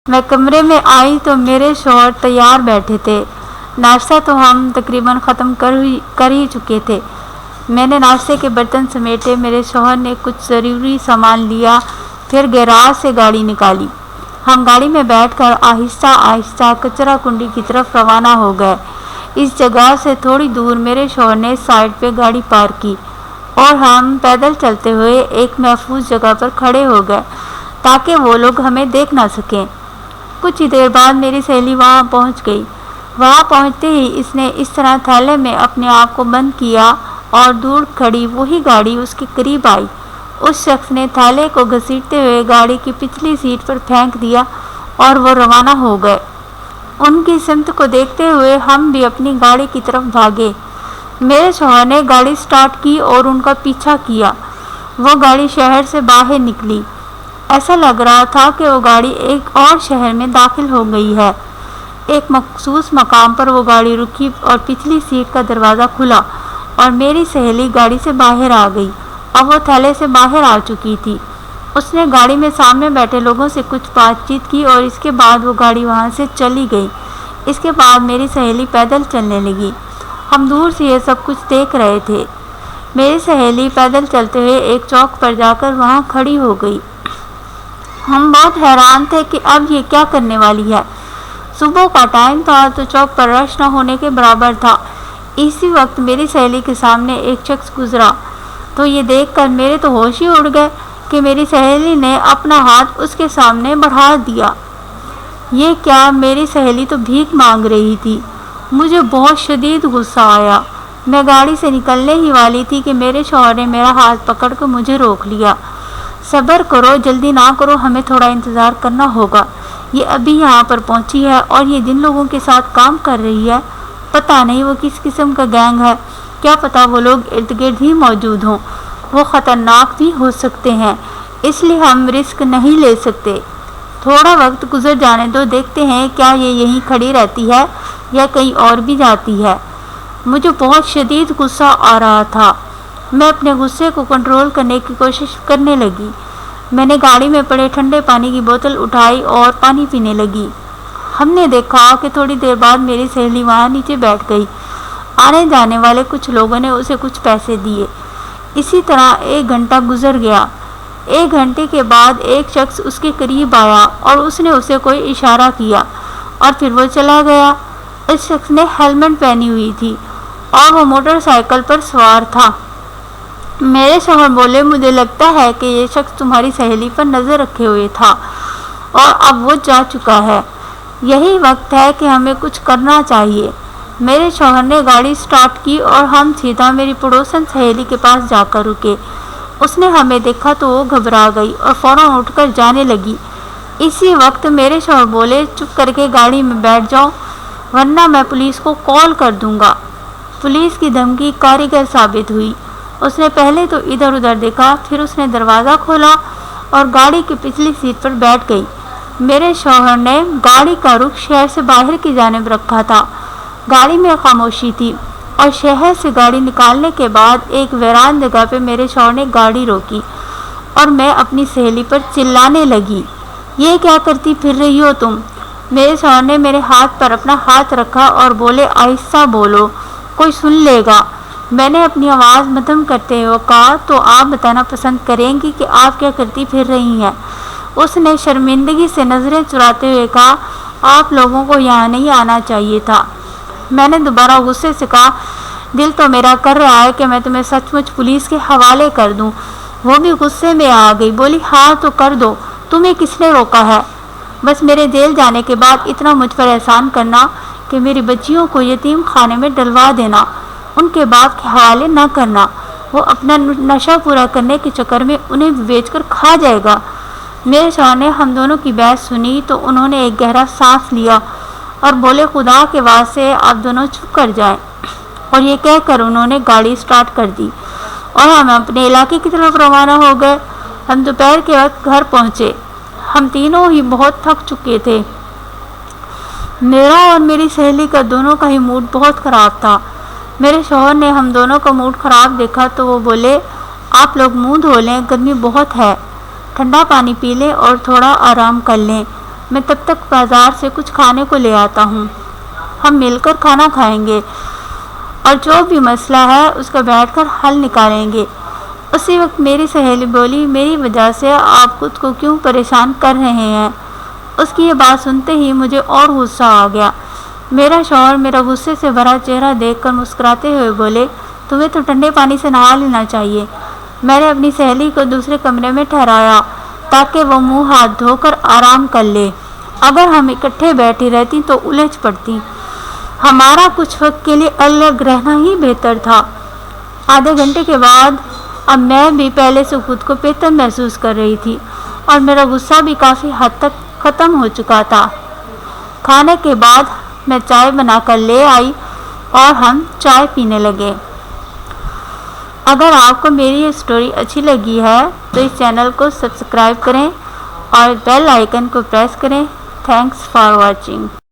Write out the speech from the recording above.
میں کمرے میں آئی تو میرے شوہر تیار بیٹھے تھے۔ ناشتہ تو ہم تقریباً ختم کر ہی چکے تھے۔ میں نے ناشتے کے برتن سمیٹے، میرے شوہر نے کچھ ضروری سامان لیا، پھر گیراج سے گاڑی نکالی۔ ہم گاڑی میں بیٹھ کر آہستہ آہستہ کچرا کنڈی کی طرف روانہ ہو گئے۔ اس جگہ سے تھوڑی دور میرے شوہر نے سائڈ پہ گاڑی پارک کی اور ہم پیدل چلتے ہوئے ایک محفوظ جگہ پر کھڑے ہو گئے تاکہ وہ لوگ ہمیں دیکھ نہ سکیں۔ کچھ ہی دیر بعد میری سہیلی وہاں پہنچ گئی۔ وہاں پہنچتے ہی اس نے اس طرح تھیلے میں اپنے آپ کو بند کیا اور دور کھڑی وہی گاڑی اس کے قریب آئی۔ اس شخص نے تھیلے کو گھسیٹتے ہوئے گاڑی کی پچھلی سیٹ پر پھینک دیا اور وہ روانہ ہو گئے۔ ان کی سمت کو دیکھتے ہوئے ہم بھی اپنی گاڑی کی طرف بھاگے۔ میرے شوہر نے گاڑی سٹارٹ کی اور ان کا پیچھا کیا۔ وہ گاڑی شہر سے باہر نکلی۔ ایسا لگ رہا تھا کہ وہ گاڑی ایک اور شہر میں داخل ہو گئی ہے۔ ایک مخصوص مقام پر وہ گاڑی رکی اور پچھلی سیٹ کا دروازہ کھلا اور میری سہیلی گاڑی سے باہر آ گئی۔ اب وہ تھیلے سے باہر آ چکی تھی۔ اس نے گاڑی میں سامنے بیٹھے لوگوں سے کچھ بات چیت کی اور اس کے بعد وہ گاڑی وہاں سے چلی گئی۔ اس کے بعد میری سہیلی پیدل چلنے لگی۔ ہم دور سے یہ سب کچھ دیکھ رہے تھے۔ میری سہیلی پیدل چلتے ہوئے ایک چوک پر جا کر وہاں کھڑی ہو گئی۔ ہم بہت حیران تھے کہ اب یہ کیا کرنے والی ہے۔ صبح کا ٹائم تھا تو چوک پر رش نہ ہونے کے برابر تھا۔ اسی وقت میری سہیلی کے سامنے ایک شخص گزرا تو یہ دیکھ کر میرے تو ہوش ہی اڑ گئے کہ میری سہیلی نے اپنا ہاتھ اس کے سامنے بڑھا دیا۔ یہ کیا، میری سہیلی تو بھیک مانگ رہی تھی۔ مجھے بہت شدید غصہ آیا۔ میں گاڑی سے نکلنے ہی والی تھی کہ میرے شوہر نے میرا ہاتھ پکڑ کر مجھے روک لیا۔ صبر کرو، جلدی نہ کرو، ہمیں تھوڑا انتظار کرنا ہوگا۔ یہ ابھی یہاں پر پہنچی ہے اور یہ جن لوگوں کے ساتھ کام کر رہی ہے، پتہ نہیں وہ کس قسم کا گینگ ہے، کیا پتہ وہ لوگ ارد گرد ہی موجود ہوں، وہ خطرناک بھی ہو سکتے ہیں، اس لیے ہم رسک نہیں لے سکتے۔ تھوڑا وقت گزر جانے دو، دیکھتے ہیں کیا یہ یہیں کھڑی رہتی ہے یا کہیں اور بھی جاتی ہے۔ مجھے بہت شدید غصہ آ رہا تھا۔ میں اپنے غصے کو کنٹرول کرنے کی کوشش کرنے لگی۔ میں نے گاڑی میں پڑے ٹھنڈے پانی کی بوتل اٹھائی اور پانی پینے لگی۔ ہم نے دیکھا کہ تھوڑی دیر بعد میری سہیلی وہاں نیچے بیٹھ گئی۔ آنے جانے والے کچھ لوگوں نے اسے کچھ پیسے دیے۔ اسی طرح 1 گھنٹہ گزر گیا۔ 1 گھنٹے کے بعد ایک شخص اس کے قریب آیا اور اس نے اسے کوئی اشارہ کیا اور پھر وہ چلا گیا۔ اس شخص نے ہیلمٹ پہنی ہوئی تھی اور وہ موٹر سائیکل پر سوار تھا۔ میرے شوہر بولے، مجھے لگتا ہے کہ یہ شخص تمہاری سہیلی پر نظر رکھے ہوئے تھا اور اب وہ جا چکا ہے۔ یہی وقت ہے کہ ہمیں کچھ کرنا چاہیے۔ میرے شوہر نے گاڑی سٹارٹ کی اور ہم سیدھا میری پڑوسن سہیلی کے پاس جا کر رکے۔ اس نے ہمیں دیکھا تو وہ گھبرا گئی اور فوراً اٹھ کر جانے لگی۔ اسی وقت میرے شوہر بولے، چپ کر کے گاڑی میں بیٹھ جاؤ ورنہ میں پولیس کو کال کر دوں گا۔ پولیس کی دھمکی کارگر ثابت ہوئی۔ اس نے پہلے تو ادھر ادھر دیکھا، پھر اس نے دروازہ کھولا اور گاڑی کی پچھلی سیٹ پر بیٹھ گئی۔ میرے شوہر نے گاڑی کا رخ شہر سے باہر کی جانب رکھا تھا۔ گاڑی میں خاموشی تھی اور شہر سے گاڑی نکالنے کے بعد ایک ویران جگہ پہ میرے شوہر نے گاڑی روکی اور میں اپنی سہیلی پر چلانے لگی، یہ کیا کرتی پھر رہی ہو تم؟ میرے شوہر نے میرے ہاتھ پر اپنا ہاتھ رکھا اور بولے، آہستہ بولو، کوئی سن لے گا۔ میں نے اپنی آواز مدھم کرتے ہوئے کہا، تو آپ بتانا پسند کریں گی کہ آپ کیا کرتی پھر رہی ہیں؟ اس نے شرمندگی سے نظریں چراتے ہوئے کہا، آپ لوگوں کو یہاں نہیں آنا چاہیے تھا۔ میں نے دوبارہ غصے سے کہا، دل تو میرا کر رہا ہے کہ میں تمہیں سچ مچ پولیس کے حوالے کر دوں۔ وہ بھی غصے میں آ گئی، بولی، ہاں تو کر دو، تمہیں کس نے روکا ہے؟ بس میرے جیل جانے کے بعد اتنا مجھ پر احسان کرنا کہ میری بچیوں کو یتیم خانے میں ڈلوا دینا، ان کے باپ کے حوالے نہ کرنا، وہ اپنا نشہ پورا کرنے کے چکر میں انہیں بیچ کر کھا جائے گا۔ میرے شوہر نے ہم دونوں کی بحث سنی تو انہوں نے ایک گہرا سانس لیا اور بولے، خدا کے واسطے آپ دونوں چپ کر جائیں، اور یہ کہہ کر انہوں نے گاڑی سٹارٹ کر دی اور ہم اپنے علاقے کی طرف روانہ ہو گئے۔ ہم دوپہر کے وقت گھر پہنچے۔ ہم تینوں ہی بہت تھک چکے تھے۔ میرا اور میری سہیلی کا دونوں کا ہی موڈ بہت خراب تھا۔ میرے شوہر نے ہم دونوں کا موڈ خراب دیکھا تو وہ بولے، آپ لوگ منہ دھو لیں، گرمی بہت ہے، ٹھنڈا پانی پی لیں اور تھوڑا آرام کر لیں۔ میں تب تک بازار سے کچھ کھانے کو لے آتا ہوں، ہم مل کر کھانا کھائیں گے اور جو بھی مسئلہ ہے اس کا بیٹھ کر حل نکالیں گے۔ اسی وقت میری سہیلی بولی، میری وجہ سے آپ خود کو کیوں پریشان کر رہے ہیں؟ اس کی یہ بات سنتے ہی مجھے اور غصہ آ گیا۔ میرا شوہر میرا غصے سے بھرا چہرہ دیکھ کر مسکراتے ہوئے بولے، تمہیں تو ٹھنڈے پانی سے نہا لینا چاہیے۔ میں نے اپنی سہیلی کو دوسرے کمرے میں ٹھہرایا تاکہ وہ منہ ہاتھ دھو کر آرام کر لے۔ اگر ہم اکٹھے بیٹھی رہتی تو الجھ پڑتی، ہمارا کچھ وقت کے لیے الگ رہنا ہی بہتر تھا۔ آدھے گھنٹے کے بعد اب میں بھی پہلے سے خود کو بہتر محسوس کر رہی تھی اور میرا غصہ بھی کافی حد تک ختم ہو چکا تھا۔ کھانے کے بعد میں چائے بنا کر لے آئی اور ہم چائے پینے لگے۔ اگر آپ کو میری یہ سٹوری اچھی لگی ہے تو اس چینل کو سبسکرائب کریں اور بیل آئیکن کو پریس کریں۔ Thanks for watching.